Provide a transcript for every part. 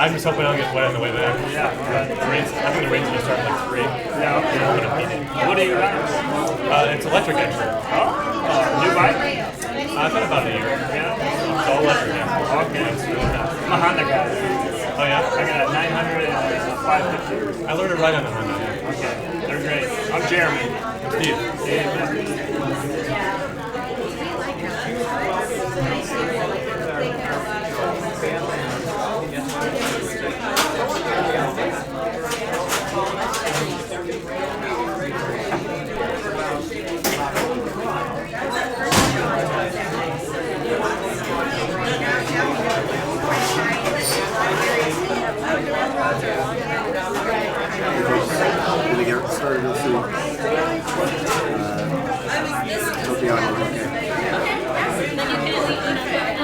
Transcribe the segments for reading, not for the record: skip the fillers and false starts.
I'm just hoping I'll get wet on the way back. Yeah. I think the rain's gonna start at like 3. Yeah. Okay. What are you riding? It's electric actually. New bike? I've had about a year. Yeah. It's all electric now. Okay. I'm a Honda guy. Oh yeah? I got a 900 and a 550. I learned to ride on a Honda. Okay. They're great. I'm Jeremy. Steve. Gonna get started real soon. Hope you all okay. Then you can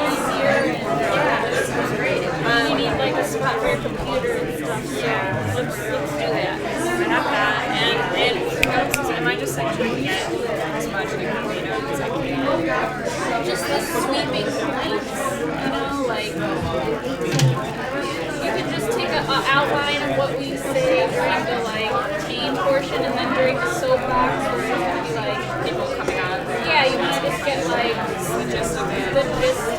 easier. Yeah, that sounds great. You need like a spot for your computer and stuff. Yeah, let's do that. I have that. And am I just like doing it as much as I can? Just the sweeping points, you know, like you could just take an outline of what we say during the like main portion, and then during the soapbox, where it's gonna be like people coming on. Yeah, you want to just get like the gist of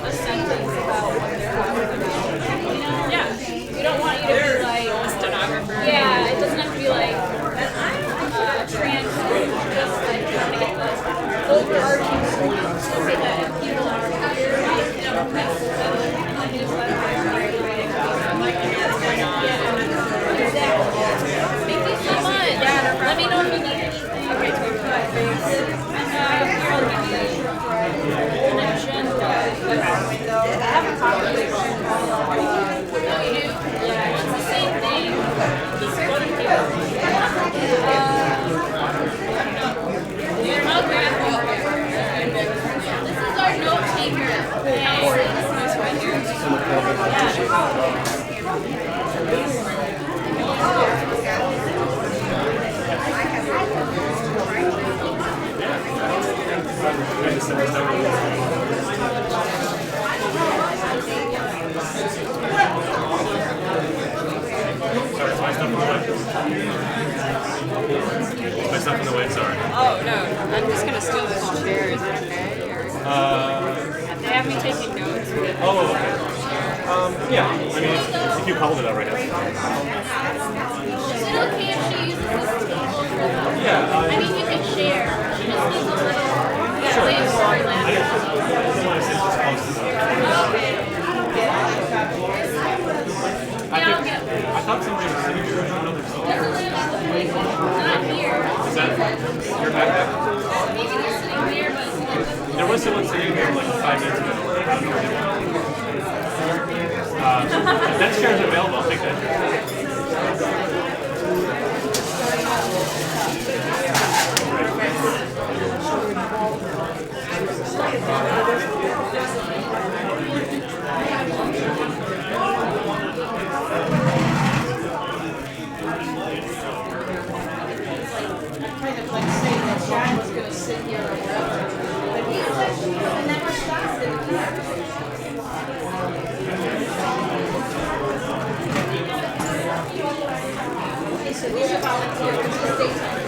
a sentence about what they're talking about. You know? Yeah. We don't want you to be like a stenographer. Yeah, it doesn't have to be like a transcript. Just like trying to get the overarching point so that if people are here, you know, that's the newsletter. Thank you so much. Yeah, let me know if you need anything. Okay, thanks. I'll give you an agenda. I have a copy of it. Oh, you do? Yeah, it's the same thing. What do you This is our note taker. This right here. My stuff in the way, sorry. Oh, no. I'm just going to steal this chair. Is that okay? Or... They have me taking notes. Oh, okay. Yeah. I mean, if you called it out right now. Is it okay if she uses this table for the... Yeah. I mean, you can share. She just needs a little... Sure. Yeah, story I didn't want to sit this close to I thought somebody was sitting here. I don't know. Not here. Is that your backpack? Maybe they're sitting here, but... There was someone sitting here like 5 minutes ago. I don't know where they were. If that chair is available, I'll take that. Kind of like saying that John was going to sit here or whatever. But he never stopped it. He said, he's a volunteer. It's his daytime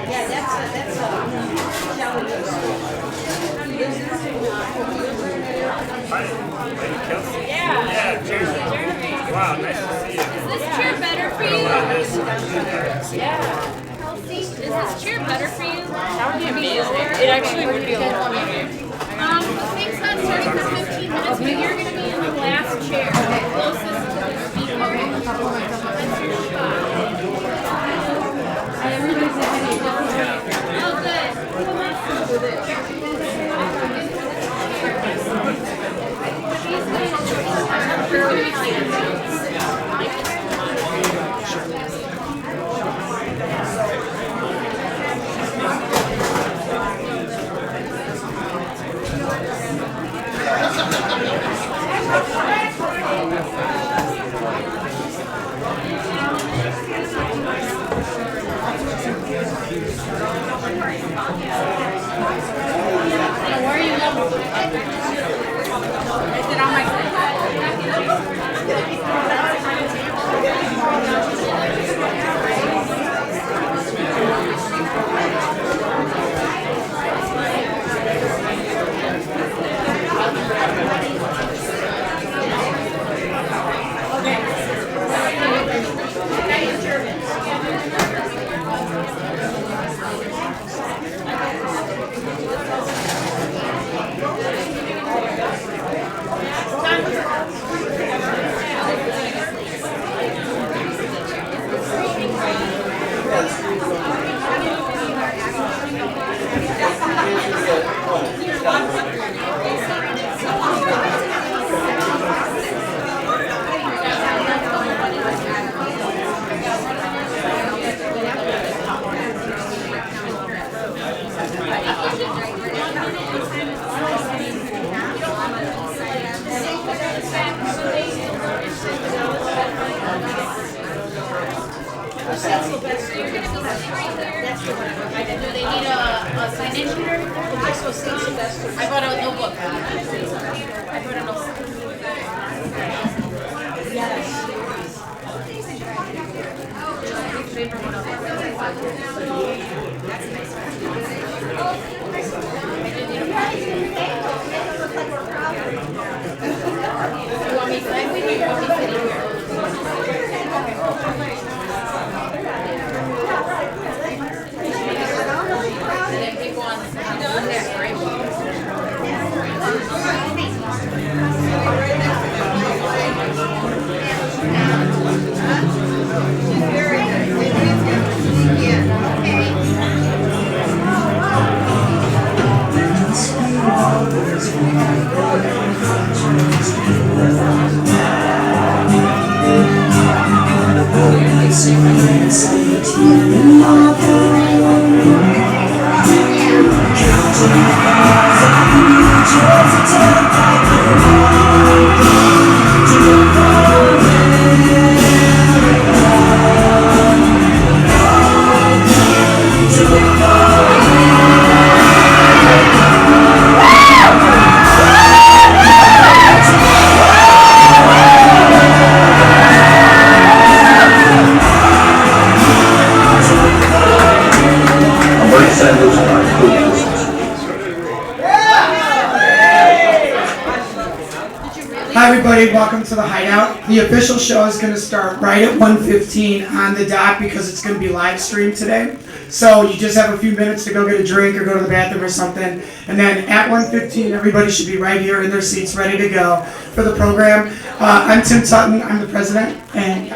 Yeah, that's a challenging Yeah, Jeremy. Wow, nice to see you. Is this chair better for you? Yeah. Is this chair better for you? That would be amazing. It actually would be a little amazing. The thing's not starting for 15 minutes, but you're going to be in the last chair, closest to the speaker. That's your spot. Oh, good. Come on. She's going to Do they need a signature? Just go see Sylvester. I brought a notebook. I brought a notebook. You want me to sign with you? You want me to sit here? And then people on there, right? Hi everybody, welcome to the Hideout. The official show is going to start right at 1:15 on the dot because it's going to be live streamed today. So you just have a few minutes to go get a drink or go to the bathroom or something. And then at 1:15, everybody should be right here in their seats ready to go for the program. I'm Tim Tutton, I'm the president. And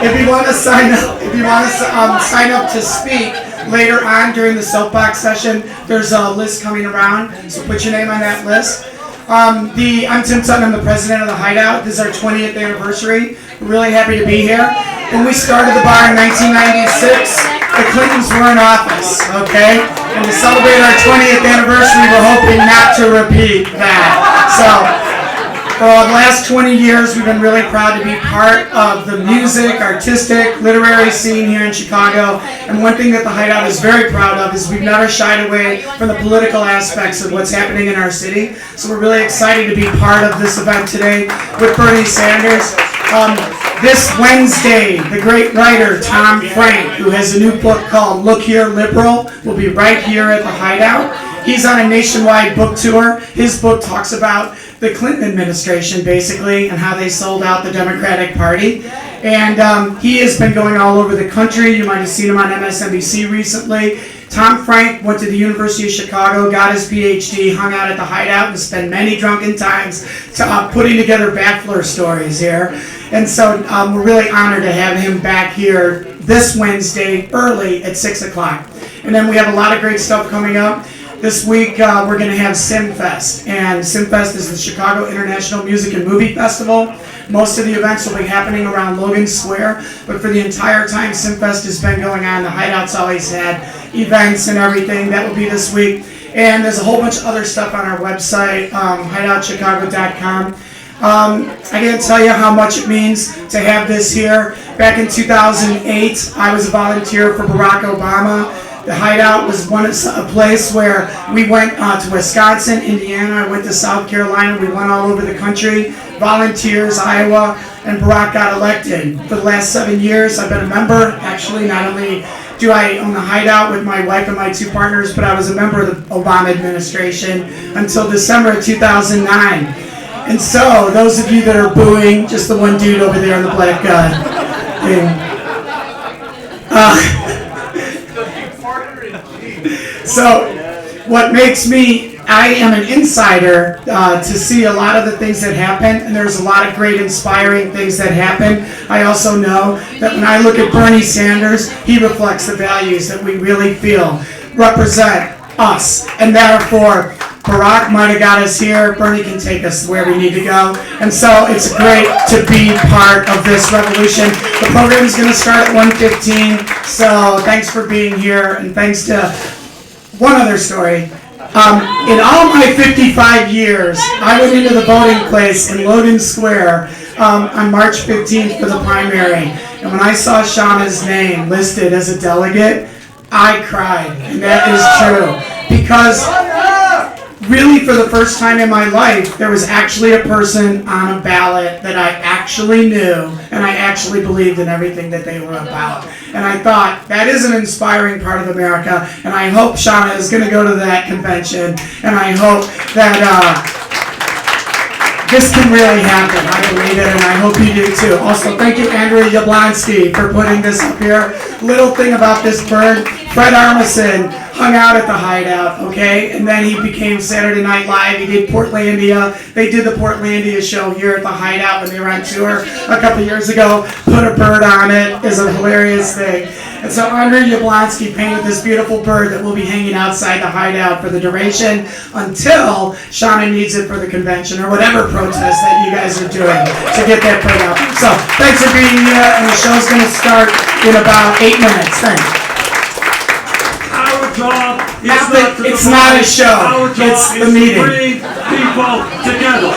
if you want to sign up to speak later on during the soapbox session, there's a list coming around, so put your name on that list. I'm Tim Tutton, I'm the president of the Hideout. This is our 20th anniversary. We're really happy to be here. When we started the bar in 1996, the Clintons were in office, okay? And to celebrate our 20th anniversary, we're hoping not to repeat that. So, for the last 20 years, we've been really proud to be part of the music, artistic, literary scene here in Chicago. And one thing that the Hideout is very proud of is we've never shied away from the political aspects of what's happening in our city. So we're really excited to be part of this event today with Bernie Sanders. This Wednesday, the great writer Tom Frank, who has a new book called Look Here Liberal, will be right here at the Hideout. He's on a nationwide book tour. His book talks about the Clinton administration, basically, and how they sold out the Democratic Party. And he has been going all over the country. You might have seen him on MSNBC recently. Tom Frank went to the University of Chicago, got his PhD, hung out at the Hideout, and spent many drunken times putting together bachelor stories here. And so we're really honored to have him back here this Wednesday early at 6 o'clock. And then we have a lot of great stuff coming up. This week, we're going to have SimFest, and SimFest is the Chicago International Music and Movie Festival. Most of the events will be happening around Logan Square, but for the entire time SimFest has been going on, the Hideout's always had events and everything. That will be this week. And there's a whole bunch of other stuff on our website, hideoutchicago.com. I can't tell you how much it means to have this here. Back in 2008, I was a volunteer for Barack Obama. The Hideout was a place where we went to Wisconsin, Indiana, I went to South Carolina, we went all over the country, volunteers, Iowa, and Barack got elected. For the last 7 years, I've been a member. Actually, not only do I own the Hideout with my wife and my two partners, but I was a member of the Obama administration until December of 2009. And so, those of you that are booing, just the one dude over there in the black thing. So, what makes me, I am an insider to see a lot of the things that happen, and there's a lot of great inspiring things that happen. I also know that when I look at Bernie Sanders, he reflects the values that we really feel represent us, and therefore, Barack might have got us here, Bernie can take us where we need to go, and so it's great to be part of this revolution. The program is going to start at 1:15, so thanks for being here, and thanks to one other story. In all my 55 years, I went into the voting place in Logan Square on March 15th for the primary. And when I saw Shauna's name listed as a delegate, I cried. And that is true. Because really, for the first time in my life, there was actually a person on a ballot that I actually knew, and I actually believed in everything that they were about. And I thought, that is an inspiring part of America, and I hope Shauna is going to go to that convention, and I hope that this can really happen. I believe it, and I hope you do too. Also, thank you, Andrea Jablonski, for putting this up here. Little thing about this bird, Fred Armisen hung out at the Hideout, okay? And then he became Saturday Night Live. He did Portlandia. They did the Portlandia show here at the Hideout when they were on tour a couple years ago. Put a bird on it is a hilarious thing. And so Andrea Jablonski painted this beautiful bird that will be hanging outside the Hideout for the duration until Shauna needs it for the convention or whatever protest that you guys are doing to get that bird out. So thanks for being here, and the show's going to start in about 8 minutes. Thanks. It's not a show. It's the meeting. Bring people together.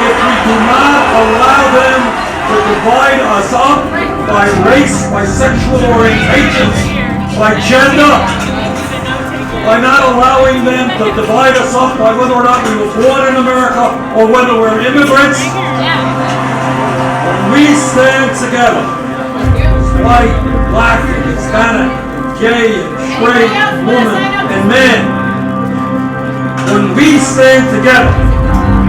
If we do not allow them to divide us up by race, by sexual orientation, by gender, by not allowing them to divide us up by whether or not we were born in America or whether we're immigrants, when we stand together, white, black, Hispanic, gay, straight, woman, and man, when we stand together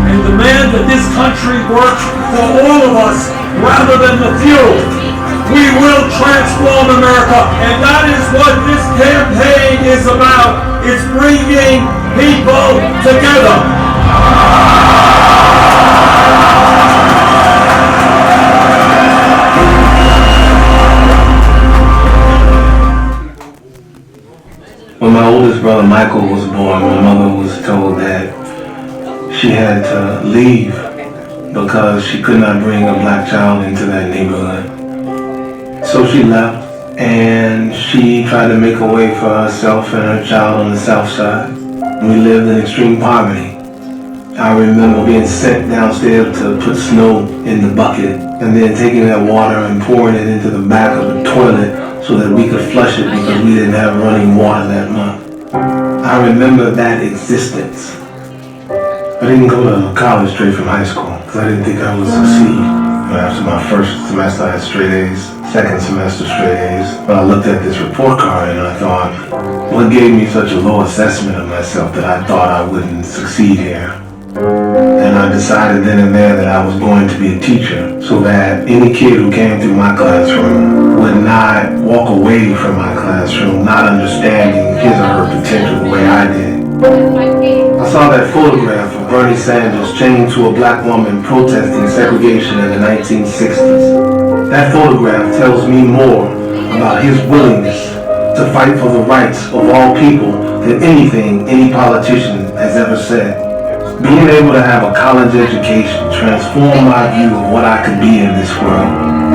and demand that this country work for all of us rather than the few, we will transform America, and that is what this campaign is about. It's bringing people together. When my oldest brother Michael was born, my mother was told that she had to leave because she could not bring a black child into that neighborhood. So she left, and she tried to make a way for herself and her child on the south side. We lived in extreme poverty. I remember being sent downstairs to put snow in the bucket and then taking that water and pouring it into the back of the toilet so that we could flush it because we didn't have running water that month. I remember that existence. I didn't go to college straight from high school because I didn't think I would succeed. After my first semester I had straight A's, second semester straight A's. But I looked at this report card and I thought, what gave me such a low assessment of myself that I thought I wouldn't succeed here? And I decided then and there that I was going to be a teacher so that any kid who came through my classroom would not walk away from my classroom not understanding his or her potential the way I did. I saw that photograph of Bernie Sanders chained to a black woman protesting segregation in the 1960s. That photograph tells me more about his willingness to fight for the rights of all people than anything any politician has ever said. Being able to have a college education transformed my view of what I could be in this world.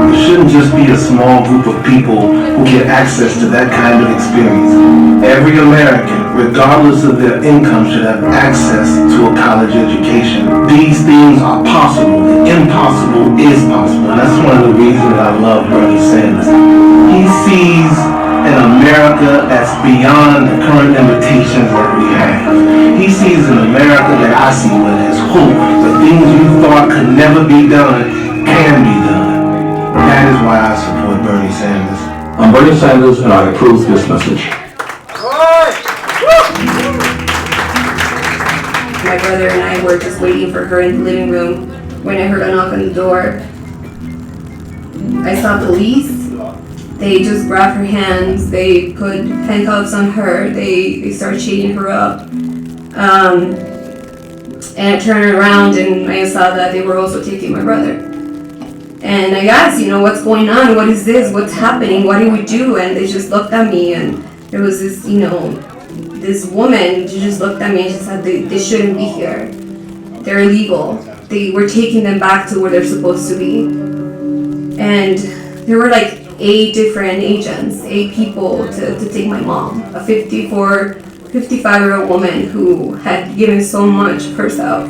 It shouldn't just be a small group of people who get access to that kind of experience. Every American, regardless of their income, should have access to a college education. These things are possible. The impossible is possible. And that's one of the reasons that I love Bernie Sanders. He sees an America that's beyond the current limitations that we have. He sees an America that I see where there's hope. The things you thought could never be done can be done. That is why I support Bernie Sanders. I'm Bernie Sanders, and I approve this message. My brother and I were just waiting for her in the living room when I heard a knock on the door. I saw police. They just grabbed her hands, they put handcuffs on her, they started chaining her up. And I turned around and I saw that they were also taking my brother. And I asked, what's going on? What is this? What's happening? What do we do? And they just looked at me, and there was this, this woman, she just looked at me and she said, they shouldn't be here. They're illegal. They were taking them back to where they're supposed to be. And there were like 8 different agents, 8 people to take my mom. A 54 55-year-old woman who had given so much of herself.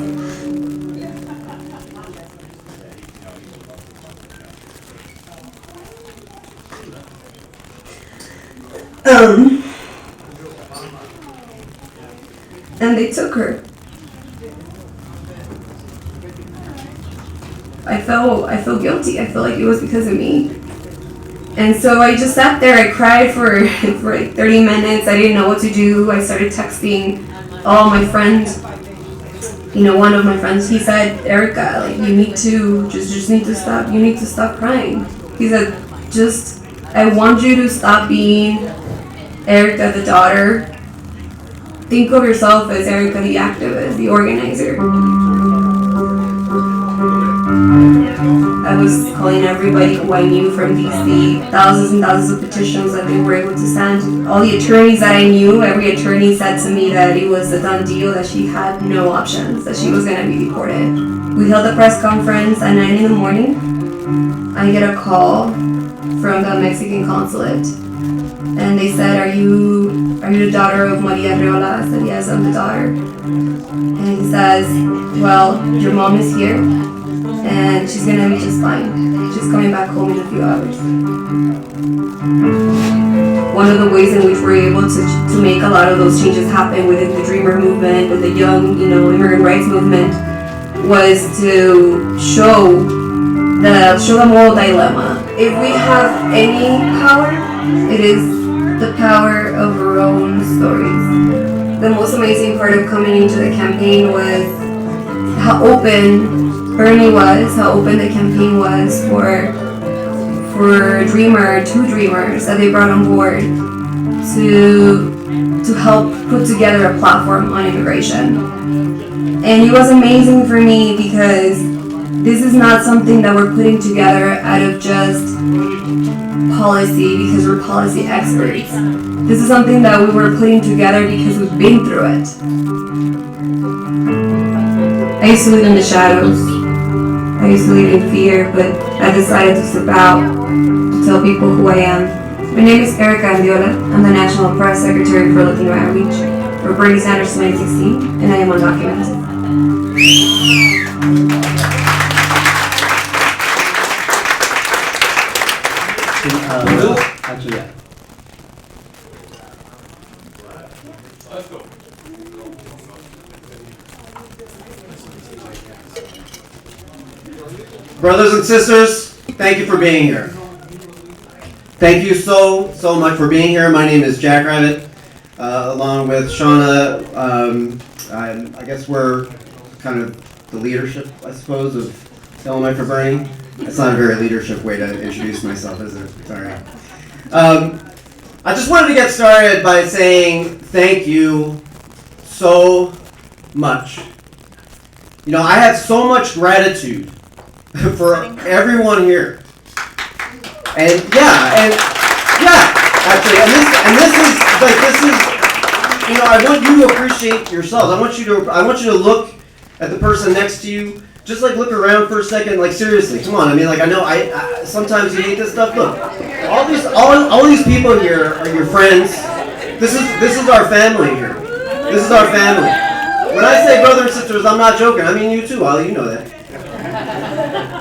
And they took her. I felt guilty. I felt like it was because of me. And so I just sat there. I cried for like 30 minutes. I didn't know what to do. I started texting all my friends. One of my friends, he said, Erica, like, you need to just need to stop. You need to stop crying. He said, I want you to stop being Erica the daughter. Think of yourself as Erica the activist, the organizer. I was calling everybody who I knew from DC, thousands and thousands of petitions that they were able to send. All the attorneys that I knew, every attorney said to me that it was a done deal, that she had no options, that she was going to be deported. We held a press conference at 9 in the morning. I get a call from the Mexican consulate. And they said, are you the daughter of Maria Reola? I said, yes, I'm the daughter. And he says, well, your mom is here, and she's gonna be just fine. She's coming back home in a few hours. One of the ways in which we're able to make a lot of those changes happen within the Dreamer movement, with the young, immigrant rights movement, was to show the moral dilemma. If we have any power, it is the power of our own stories. The most amazing part of coming into the campaign was how open Bernie was, how open the campaign was for two dreamers that they brought on board to help put together a platform on immigration. And it was amazing for me because this is not something that we're putting together out of just policy because we're policy experts. This is something that we were putting together because we've been through it. I used to live in the shadows. I used to live in fear, but I decided to step out to tell people who I am. My name is Erica Andiola. I'm the National Press Secretary for Latino Outreach for Bernie Sanders 2016, and I am undocumented. Actually, yeah. Let's go. Brothers and sisters, thank you for being here. Thank you so much for being here. My name is Jack Rabbit, along with Shauna. I guess we're kind of the leadership, I suppose, of Illinois4Bernie. That's not a very leadership way to introduce myself, is it? Sorry. I just wanted to get started by saying thank you so much. I have so much gratitude for everyone here. And actually, this is, I want you to appreciate yourselves. I want you to look at the person next to you. Just look around for a second. Seriously, come on. I know I sometimes you hate this stuff. Look, all these people here are your friends. This is our family here. This is our family. When I say brother and sisters, I'm not joking. I mean you too, Ali. You know that.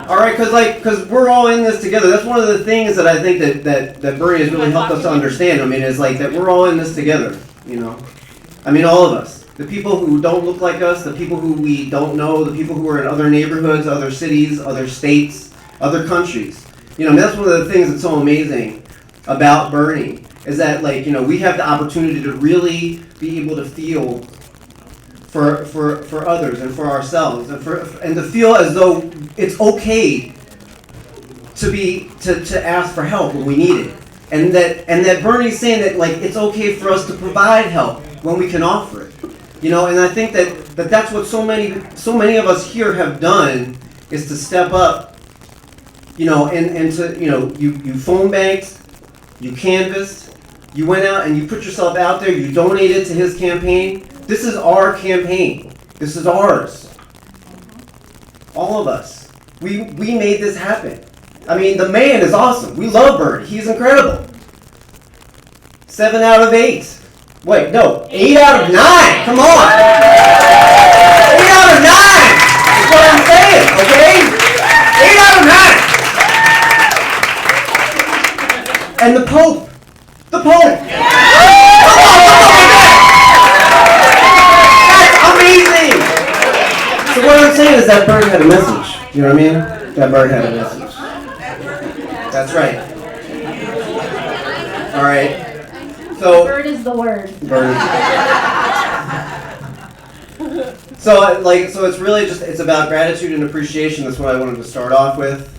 All right, because we're all in this together. That's one of the things that I think that Bernie has really helped us to understand. Is that we're all in this together. All of us. The people who don't look like us, the people who we don't know, the people who are in other neighborhoods, other cities, other states, other countries. That's one of the things that's so amazing about Bernie is that we have the opportunity to really be able to feel for others and for ourselves and to feel as though it's okay to ask for help when we need it. And that Bernie's saying that it's okay for us to provide help when we can offer it. And I think that's what so many of us here have done is to step up, and to, you phone banked, you canvassed, you went out and you put yourself out there, you donated to his campaign. This is our campaign. This is ours. All of us. We made this happen. The man is awesome. We love Bernie. He's incredible. 7 out of 8. Wait, no, 8 out of 9. Come on. 8 out of 9. That's what I'm saying, okay? 8 out of 9. And the Pope. The Pope. That's amazing. So what I'm saying is that bird had a message. You know what I mean? That bird had a message. That's right. All right. So Bird is the word. bird. So it's really just, it's about gratitude and appreciation. That's what I wanted to start off with.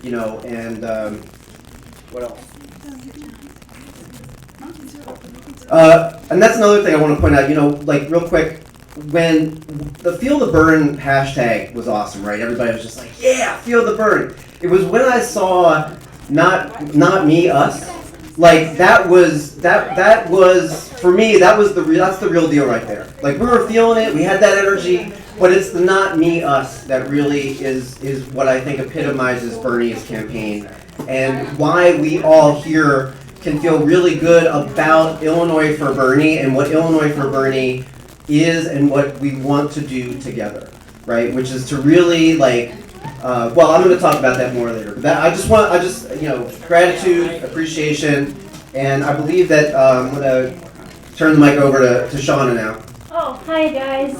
You know, and what else? And that's another thing I want to point out. You know, like real quick, when the Feel the Burn hashtag was awesome, right? Everybody was just like, yeah, Feel the Burn. It was when I saw not me, us. Like that was for me, that's the real deal right there. Like we were feeling it, we had that energy, but it's the not me, us that really is what I think epitomizes Bernie's campaign and why we all here can feel really good about Illinois for Bernie and what Illinois for Bernie is and what we want to do together, right? Which is to really like, well, I'm going to talk about that more later. But I just, you know, gratitude, appreciation, and I believe that I'm going to turn the mic over to Shauna now. Oh, hi guys.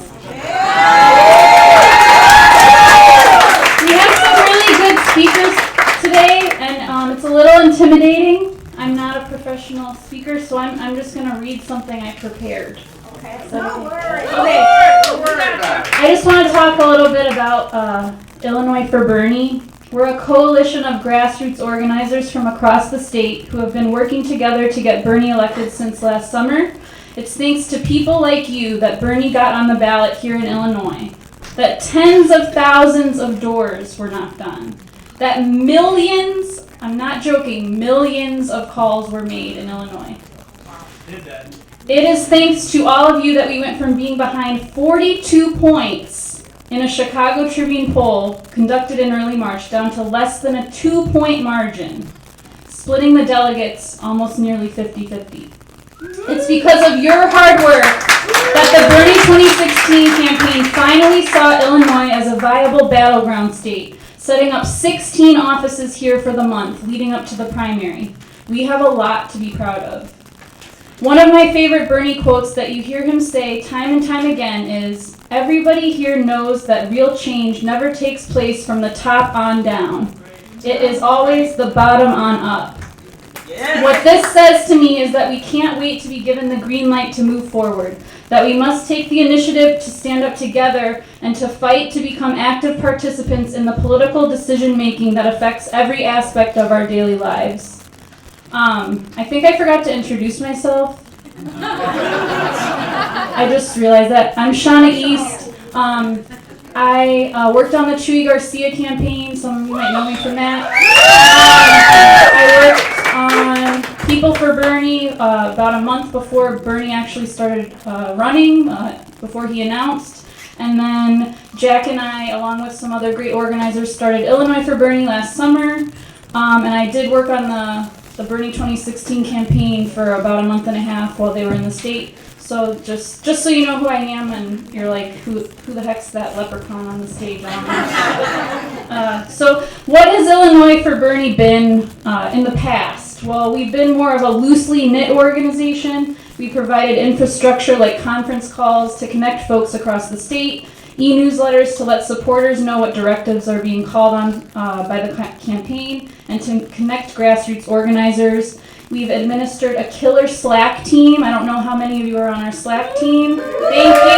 We have some really good speakers today, and it's a little intimidating. I'm not a professional speaker, so I'm just going to read something I prepared. Okay. I just want to talk a little bit about Illinois for Bernie. We're a coalition of grassroots organizers from across the state who have been working together to get Bernie elected since last summer. It's thanks to people like you that Bernie got on the ballot here in Illinois, that tens of thousands of doors were knocked on, that millions, I'm not joking, millions of calls were made in Illinois. It is thanks to all of you that we went from being behind 42 points in a Chicago Tribune poll conducted in early March down to less than a 2-point margin, splitting the delegates almost nearly 50-50. It's because of your hard work that the Bernie 2016 campaign finally saw Illinois as a viable battleground state, setting up 16 offices here for the month leading up to the primary. We have a lot to be proud of. One of my favorite Bernie quotes that you hear him say time and time again is, "Everybody here knows that real change never takes place from the top on down. It is always the bottom on up." Yes. What this says to me is that we can't wait to be given the green light to move forward, that we must take the initiative to stand up together and to fight to become active participants in the political decision making that affects every aspect of our daily lives. I think I forgot to introduce myself. I just realized that. I'm Shauna East. I worked on the Chuy Garcia campaign. Some of you might know me from that. I worked on People for Bernie about a month before Bernie actually started running, before he announced. And then Jack and I, along with some other great organizers, started Illinois for Bernie last summer. And I did work on the Bernie 2016 campaign for about a month and a half while they were in the state. So just so you know who I am, and you're like, who the heck's that leprechaun on the stage? So what has Illinois for Bernie been in the past? Well, we've been more of a loosely knit organization. We provided infrastructure like conference calls to connect folks across the state, e-newsletters to let supporters know what directives are being called on by the campaign, and to connect grassroots organizers. We've administered a killer Slack team. I don't know how many of you are on our Slack team. Thank you!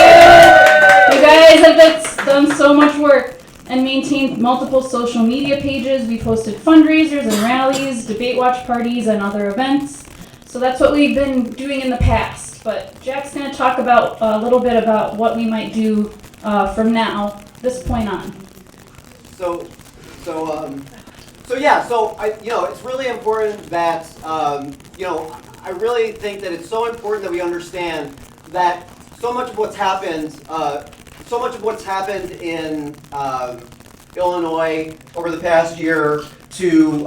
You guys have done so much work and maintained multiple social media pages. We've hosted fundraisers and rallies, debate watch parties, and other events. So that's what we've been doing in the past. But Jack's going to talk about a little bit about what we might do from now, this point on. So it's really important that, I really think that it's so important that we understand that so much of what's happened in Illinois over the past year to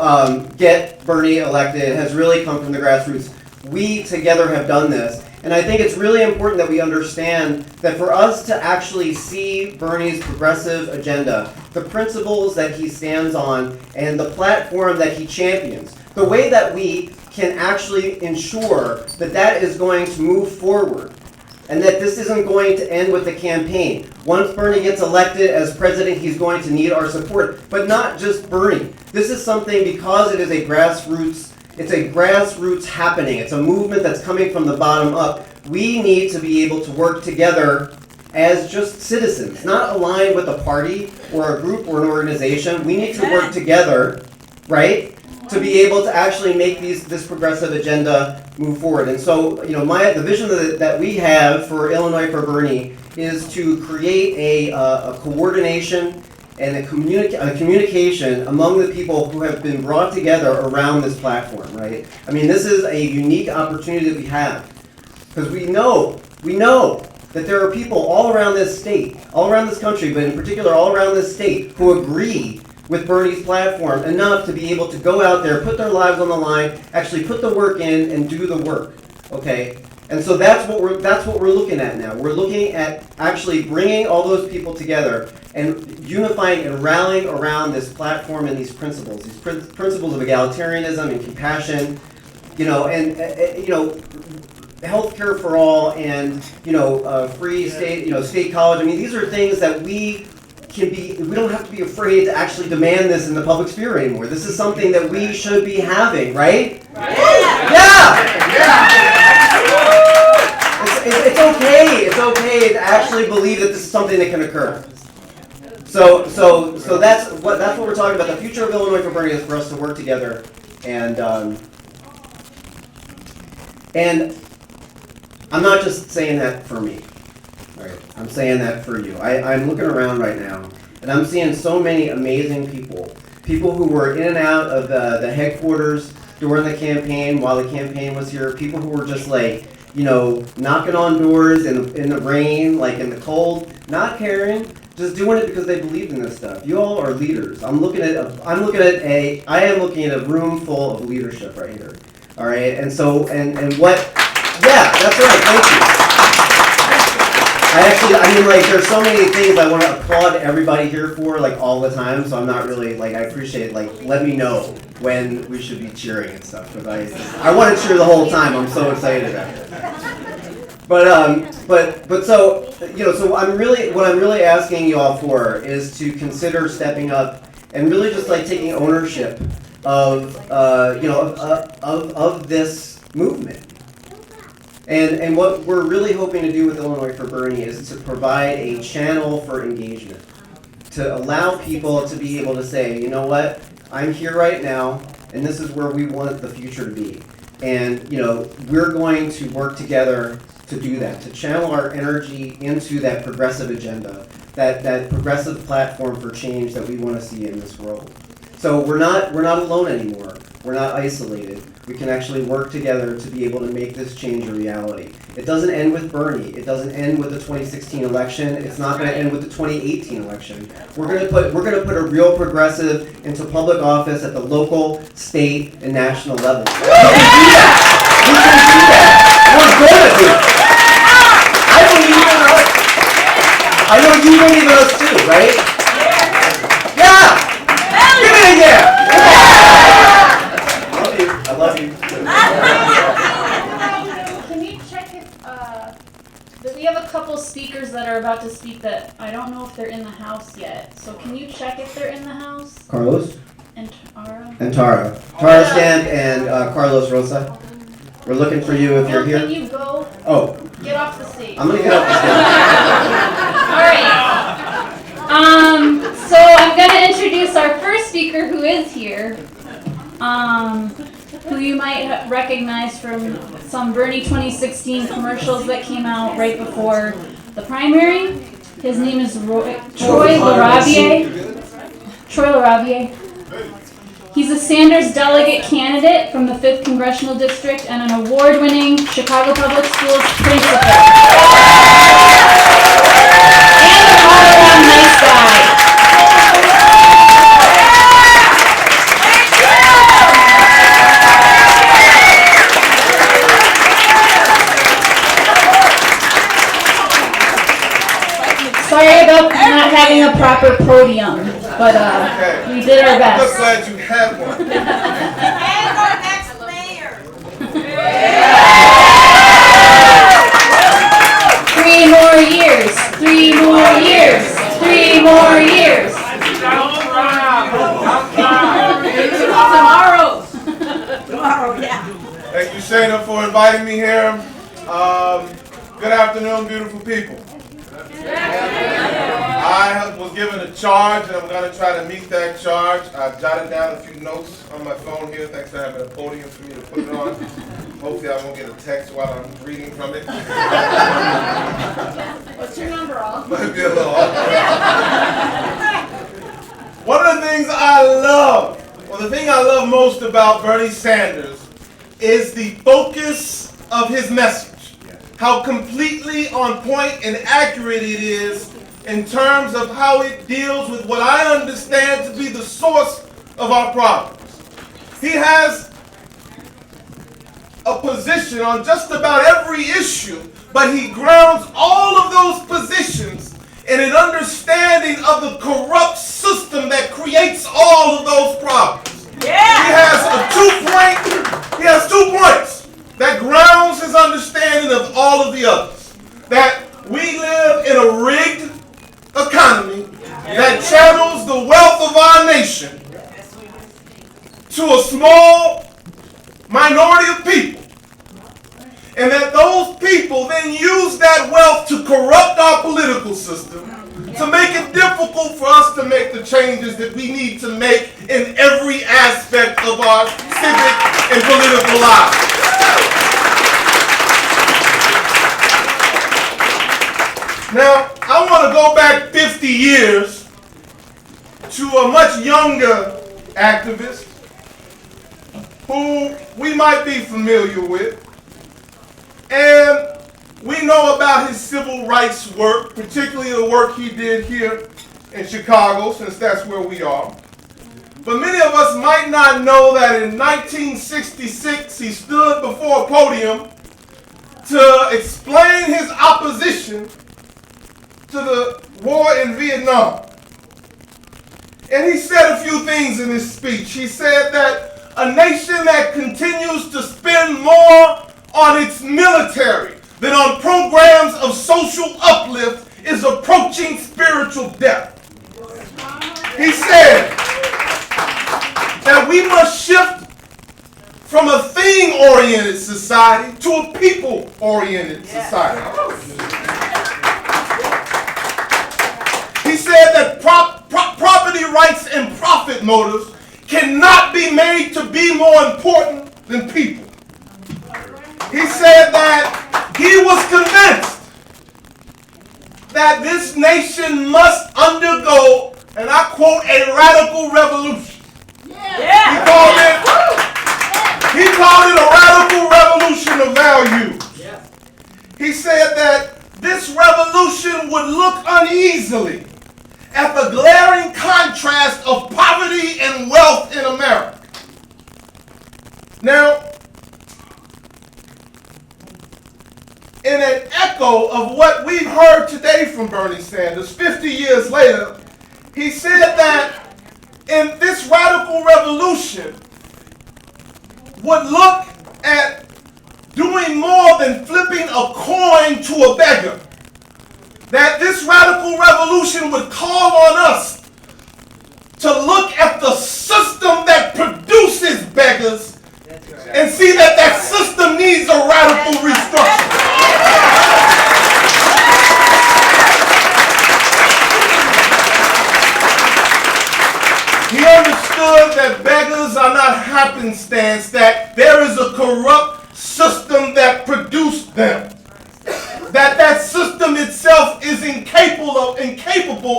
get Bernie elected has really come from the grassroots. we together have done this. And I think it's really important that we understand that for us to actually see Bernie's progressive agenda, the principles that he stands on, and the platform that he champions, the way that we can actually ensure that that is going to move forward, and that this isn't going to end with the campaign. Once Bernie gets elected as president, he's going to need our support, but not just Bernie. This is something, because it is a grassroots, it's a grassroots happening. It's a movement that's coming from the bottom up. We need to be able to work together as just citizens, not aligned with a party or a group or an organization. We need to work together, right, to be able to actually make this progressive agenda move forward. And so, you know, the vision that we have for Illinois4Bernie is to create a coordination and a communication among the people who have been brought together around this platform, right? I mean, this is a unique opportunity that we have, because we know that there are people all around this state, all around this country, but in particular all around this state, who agree with Bernie's platform enough to be able to go out there, put their lives on the line, actually put the work in and do the work, okay? And so that's what we're looking at now. We're looking at actually bringing all those people together and unifying and rallying around this platform and these principles of egalitarianism and compassion, you know, and you know, healthcare for all, and you know, free state, you know, state college. I mean, these are things that we don't have to be afraid to actually demand this in the public sphere anymore. This is something that we should be having, right? Yeah! It's okay. It's okay to actually believe that this is something that can occur. So that's what we're talking about. The future of Illinois4Bernie is for us to work together, and I'm not just saying that for me. Right. I'm saying that for you. I'm looking around right now, and I'm seeing so many amazing people who were in and out of the headquarters during the campaign, while the campaign was here, people who were just like, you know, knocking on doors in the rain, like in the cold, not caring, just doing it because they believed in this stuff. You all are leaders. I am looking at a room full of leadership right here. All right, and so, and what, yeah, that's right, thank you. I mean, like, there's so many things I want to applaud everybody here for, like, all the time, so I'm not really, like, I appreciate, like, let me know when we should be cheering and stuff, because I want to cheer the whole time. I'm so excited about it. But so, you know, so what I'm really asking you all for is to consider stepping up and really just, like, taking ownership of, you know, of this movement. And what we're really hoping to do with Illinois4Bernie is to provide a channel for engagement, to allow people to be able to say, you know what, I'm here right now, and this is where we want the future to be. And, you know, we're going to work together to do that, to channel our energy into that progressive agenda, that progressive platform for change that we want to see in this world. So we're not alone anymore. We're not isolated. We can actually work together to be able to make this change a reality. It doesn't end with Bernie. It doesn't end with the 2016 election. It's not going to end with the 2018 election. We're going to put a real progressive into public office at the local, state, and national level. We can do that. We can do that. We're going to do it. I believe in us. I know you believe in us too, right? Yeah. Give me a yeah. I love you. Can you check if that we have a couple speakers that are about to speak that I don't know if they're in the house yet. So can you check if they're in the house? Carlos? And Tara? And Tara. Tara Stamp and Carlos Rosa. We're looking for you if you're here. Can you go? Oh. Get off the stage. I'm going to get off the stage. Alright. So I'm going to introduce our first speaker who is here. Who you might recognize from some Bernie 2016 commercials that came out right before the primary. His name is Troy LaRaviere. Troy LaRaviere. He's a Sanders delegate candidate from the 5th Congressional District and an award-winning Chicago Public Schools principal. And an all-around nice guy. proper podium, but we did our I'm best. just glad you had one. And our next mayor. 3 more years. 3 more years. 3 more years. Tomorrow. Tomorrow, yeah. Thank you, Shayna, for inviting me here. Good afternoon, beautiful people. I was given a charge, and I'm going to try to meet that charge. I've jotted down a few notes on my phone here. Thanks for having a podium for me to put it on. Hopefully I won't get a text while I'm reading from it. What's your number, all? Might be a little awkward. One of the things I love, the thing I love most about Bernie Sanders is the focus of his message. How completely on point and accurate it is in terms of how it deals with what I understand to be the source of our problems. He has a position on just about every issue, but he grounds all of those positions in an understanding of the corrupt system that creates all of those problems. Yeah. He has 2 points that grounds his understanding of all of the others. That we live in a rigged economy that channels the wealth of our nation to a small minority of people. And that those people then use that wealth to corrupt our political system, to make it difficult for us to make the changes that we need to make in every aspect of our civic and political lives. Now, I want to go back 50 years to a much younger activist who we might be familiar with. And we know about his civil rights work, particularly the work he did here in Chicago, since that's where we are. But many of us might not know that in 1966, he stood before a podium to explain his opposition to the war in Vietnam. And he said a few things in his speech. He said that a nation that continues to spend more on its military than on programs of social uplift is approaching spiritual death. He said that we must shift from a thing-oriented society to a people-oriented society. He said that property rights and profit motives cannot be made to be more important than people. He said that he was convinced that this nation must undergo, and I quote, a radical revolution. He called it a radical revolution of value. He said that this revolution would look uneasily at the glaring contrast of poverty and wealth in America. Now, in an echo of what we've heard today from Bernie Sanders, 50 years later, he said that in this radical revolution would look at doing more than flipping a coin to a beggar. That this radical revolution would call on us to look at the system that produces beggars and see that that system needs a radical restructuring. He understood that beggars are not happenstance, that there is a corrupt system that produced them. That system itself is incapable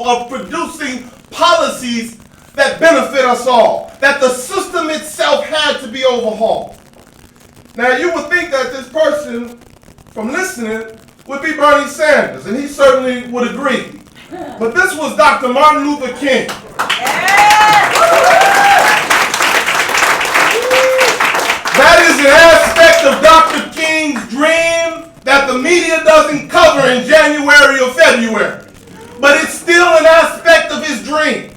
of producing policies that benefit us all. That the system itself had to be overhauled. Now you would think that this person, from listening, would be Bernie Sanders, and he certainly would agree. But this was Dr. Martin Luther King. That is an aspect of Dr. King's dream that the media doesn't cover in January or February. but it's still an aspect of his dream.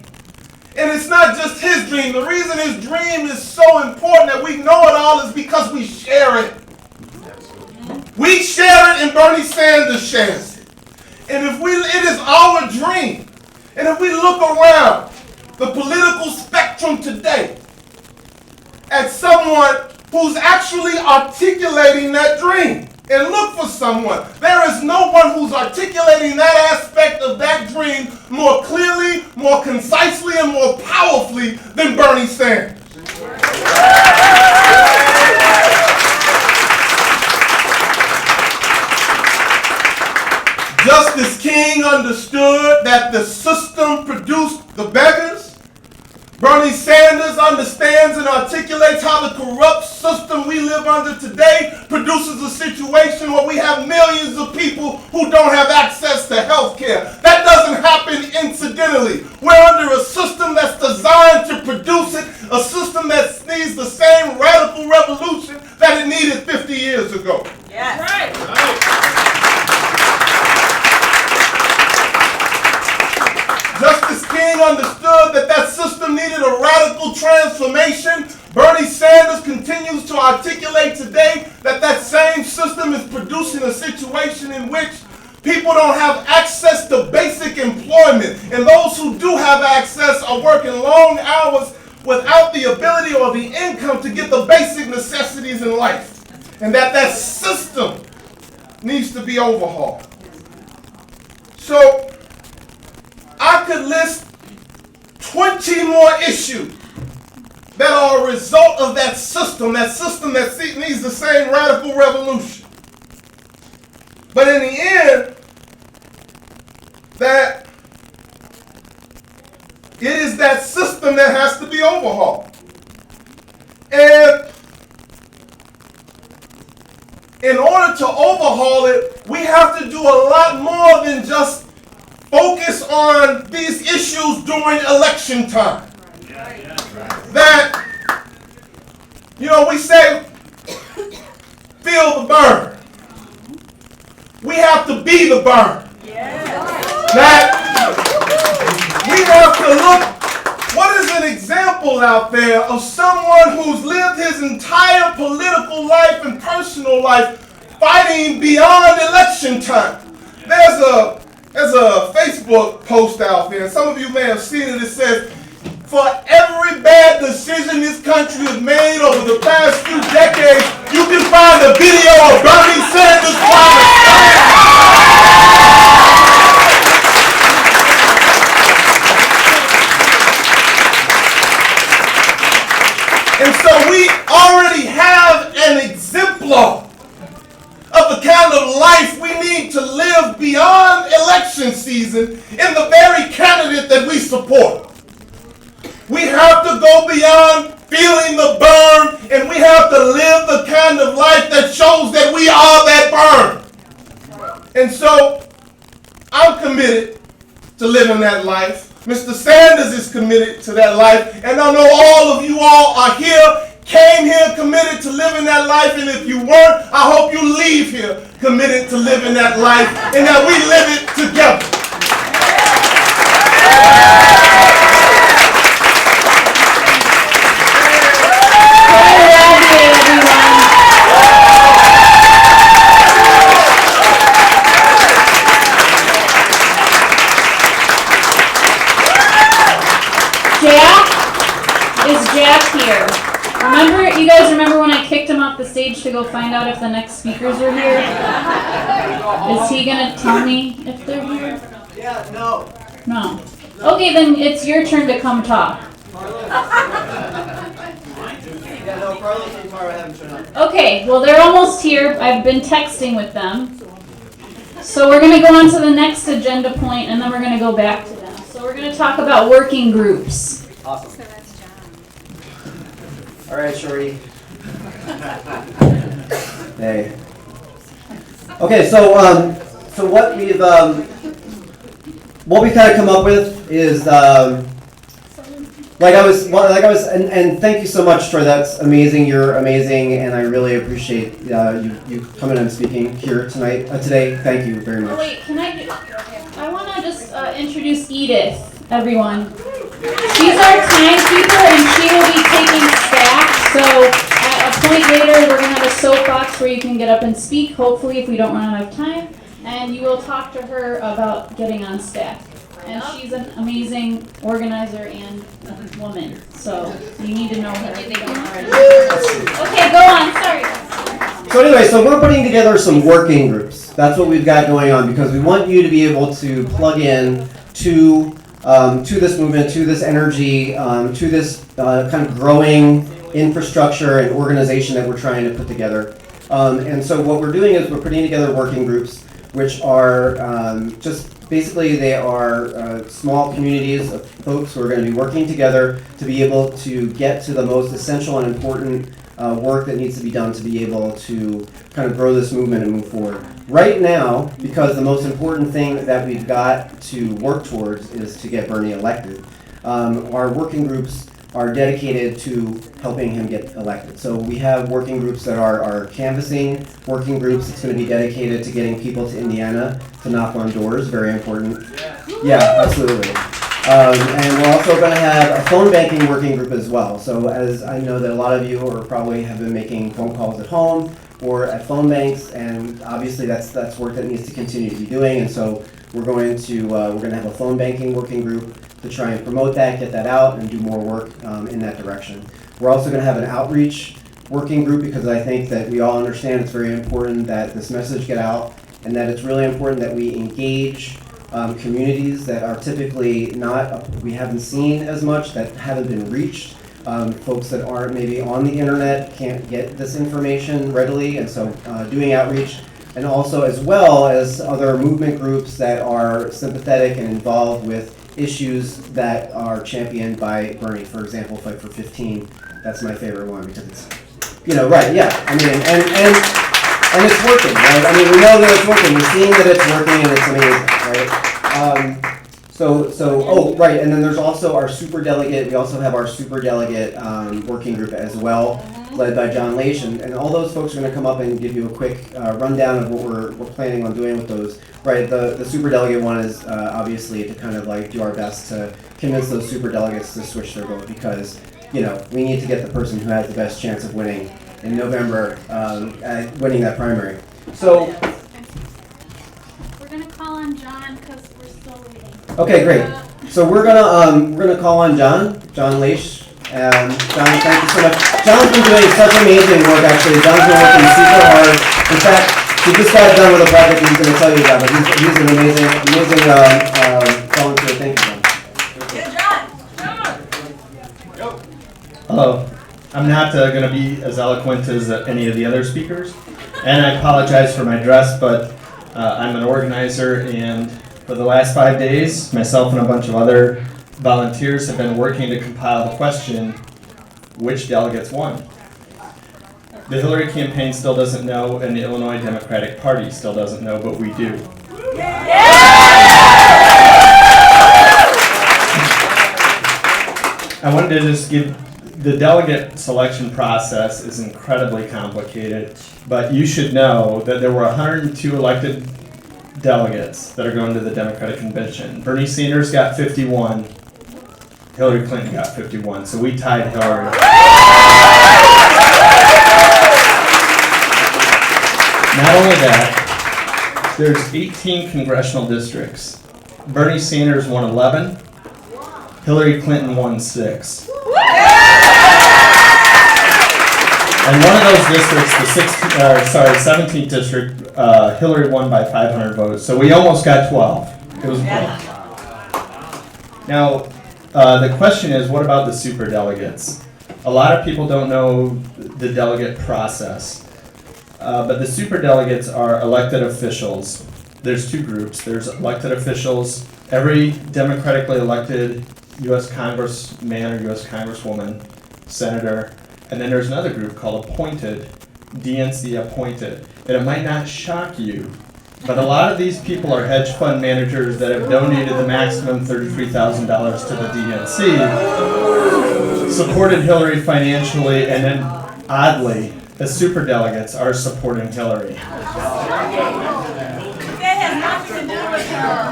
And it's not just his dream. The reason his dream is so important that we know it all is because we share it. We share it and Bernie Sanders shares it. And it is our dream. And if we look around the political spectrum today at someone who's actually articulating that dream, and look for someone, there is no one who's articulating that aspect of that dream more clearly, more concisely, and more powerfully than Bernie Sanders. Justice King understood that the system produced the beggars. Bernie Sanders understands and articulates how the corrupt system we live under today produces a situation where we have millions of people who don't have access to health care. That doesn't happen incidentally. We're under a system that's designed to produce it, a system that needs the same radical revolution that it needed 50 years ago. Yes. Right. Justice King understood that that system needed a radical transformation. Bernie Sanders continues to articulate today that that same system is producing a situation in which people don't have access to basic employment. And those who do have access are working long hours without the ability or the income to get the basic necessities in life. And that system needs to be overhauled. So, I could list 20 more issues that are a result of that system that needs the same radical revolution. But in the end, that it is that system that has to be overhauled. And in order to overhaul it, we have to do a lot more than just focus on these issues during election time. That, we say, feel the burn. We have to be the burn. That we have to look, what is an example out there of someone who's lived his entire political life and personal life fighting beyond election time? There's a Facebook post out there, and some of you may have seen it. It says, for every bad decision this country has made over the past few decades, you can find a video of Bernie Sanders trying to stop it. And so we already have an exemplar of the kind of life we need to live beyond election season in the very candidate that we support. We have to go beyond feeling the burn, and we have to live the kind of life that shows that we are that burn. And so, I'm committed to living that life. Mr. Sanders is committed to that life, and I know all of you all are here, came here committed to living that life, and if you weren't, I hope you leave here committed to living that life, and that we live it together. You guys remember when I kicked him off the stage to go find out if the next speakers were here? Is he gonna tell me if they're here? Yeah, no. No. Okay, then it's your turn to come talk. Okay, well they're almost here. I've been texting with them. So we're gonna go on to the next agenda point, and then we're gonna go back to them. So we're gonna talk about working groups. Awesome. All right, Shorty. Hey. Okay, so what we've kind of come up with is and thank you so much, Troy. That's amazing. You're amazing, and I really appreciate you coming and speaking here today. Thank you very much. Oh, wait, can I want to just introduce Edith, everyone. She's our timekeeper, and she will be taking staff. So at a point later, we're going to have a soapbox where you can get up and speak, hopefully, if we don't run out of time. And you will talk to her about getting on staff. And she's an amazing organizer and woman. So you need to know her if you don't already. Okay, go on. Sorry. So anyway, so we're putting together some working groups. That's what we've got going on because we want you to be able to plug in to this movement, to this energy, to this kind of growing infrastructure and organization that we're trying to put together. And so what we're doing is we're putting together working groups, which are just basically they are small communities of folks who are going to be working together to be able to get to the most essential and important work that needs to be done to be able to kind of grow this movement and move forward. Right now, because the most important thing that we've got to work towards is to get Bernie elected, our working groups are dedicated to helping him get elected. So we have working groups that are canvassing, working groups that's going to be dedicated to getting people to Indiana to knock on doors, very important. Yeah, absolutely. And we're also going to have a phone banking working group as well. So as I know that a lot of you are probably have been making phone calls at home or at phone banks, and obviously that's work that needs to continue to be doing. And so we're going to have a phone banking working group to try and promote that, get that out, and do more work in that direction. We're also going to have an outreach working group because I think that we all understand it's very important that this message get out and that it's really important that we engage communities that are typically we haven't seen as much, that haven't been reached, folks that aren't maybe on the internet, can't get this information readily, and so doing outreach, and also as well as other movement groups that are sympathetic and involved with issues that are championed by Bernie. For example, Fight for 15, that's my favorite one because it's, right, yeah, I mean, and it's working, right? I mean, we know that it's working, we're seeing that it's working and it's amazing, right? Right, and then there's also our super delegate, we also have our super delegate working group as well, led by John Leish, and all those folks are going to come up and give you a quick rundown of what we're planning on doing with those. Right, the super delegate one is obviously to kind of like do our best to convince those super delegates to switch their vote because, we need to get the person who has the best chance of winning in November, winning that primary. So, We're going to call on John because we're still waiting. okay, great. So we're gonna call on John Leish. John, thank you so much. John's been doing such amazing work, actually. John's been working super hard. In fact, he just got done with a project he's going to tell you about, but he's an amazing volunteer. Thank you, John. Hello. I'm not going to be as eloquent as any of the other speakers, and I apologize for my dress, but I'm an organizer, and for the last 5 days, myself and a bunch of other volunteers have been working to compile the question, which delegates won? The Hillary campaign still doesn't know, and the Illinois Democratic Party still doesn't know, but we do. I wanted to just give, the delegate selection process is incredibly complicated, but you should know that there were 102 elected delegates that are going to the Democratic Convention. Bernie Sanders got 51. Hillary Clinton got 51, so we tied Hillary. Not only that, there's 18 congressional districts. Bernie Sanders won 11, Hillary Clinton won 6. And one of those districts, the 17th district, Hillary won by 500 votes, so we almost got 12. It was close. Now, the question is, what about the superdelegates? A lot of people don't know the delegate process, but the superdelegates are elected officials. There's two groups. There's elected officials. Every democratically elected U.S. Congressman or U.S. Congresswoman, senator, and then there's another group called appointed, DNC appointed. And it might not shock you, but a lot of these people are hedge fund managers that have donated the maximum $33,000 to the DNC, supported Hillary financially, and then oddly, the superdelegates are supporting Hillary.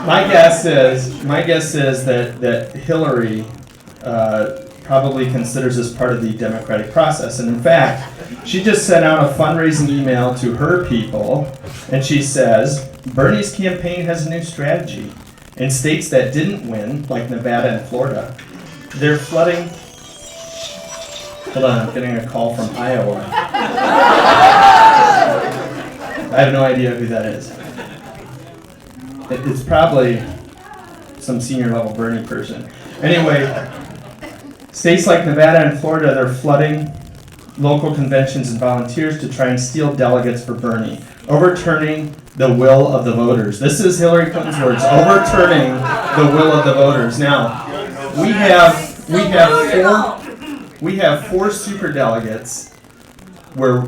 My guess is that Hillary probably considers this part of the democratic process. And in fact, she just sent out a fundraising email to her people, and she says, Bernie's campaign has a new strategy. In states that didn't win, like Nevada and Florida, they're flooding. Hold on, I'm getting a call from Iowa. I have no idea who that is. It's probably some senior level Bernie person. Anyway, states like Nevada and Florida, they're flooding local conventions and volunteers to try and steal delegates for Bernie, overturning the will of the voters. This is Hillary Clinton's words, overturning the will of the voters. Now, we have four superdelegates where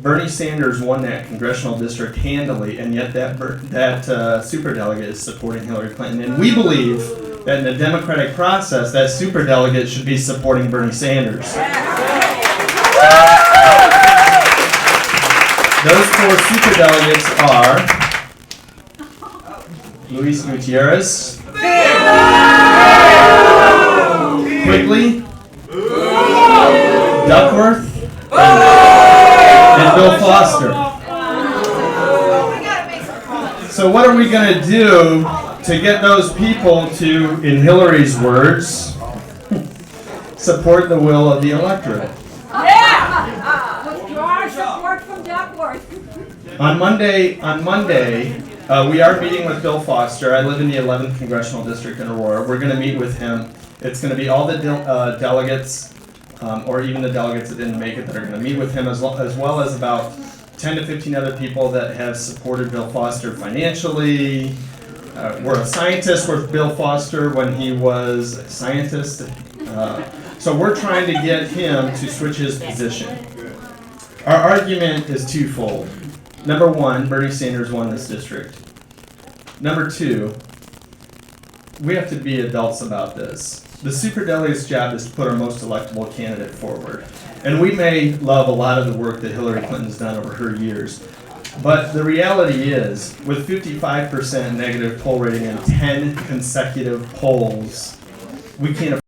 Bernie Sanders won that congressional district handily, and yet that superdelegate is supporting Hillary Clinton. And we believe that in the democratic process, that superdelegate should be supporting Bernie Sanders. Those four superdelegates are Luis Gutierrez, Quigley, Duckworth, and Bill Foster. So what are we going to do to get those people to, in Hillary's words, support the will of the electorate? Withdraw support from Duckworth. On Monday, we are meeting with Bill Foster. I live in the 11th Congressional District in Aurora. We're going to meet with him. It's going to be all the delegates, or even the delegates that didn't make it, that are going to meet with him, as well as about 10 to 15 other people that have supported Bill Foster financially. We're a scientist with Bill Foster when he was a scientist. So we're trying to get him to switch his position. Our argument is twofold. Number one, Bernie Sanders won this district. Number two, we have to be adults about this. The superdelegate's job is to put our most electable candidate forward. And we may love a lot of the work that Hillary Clinton's done over her years, but the reality is, with 55% negative poll rating and 10 consecutive polls, we can't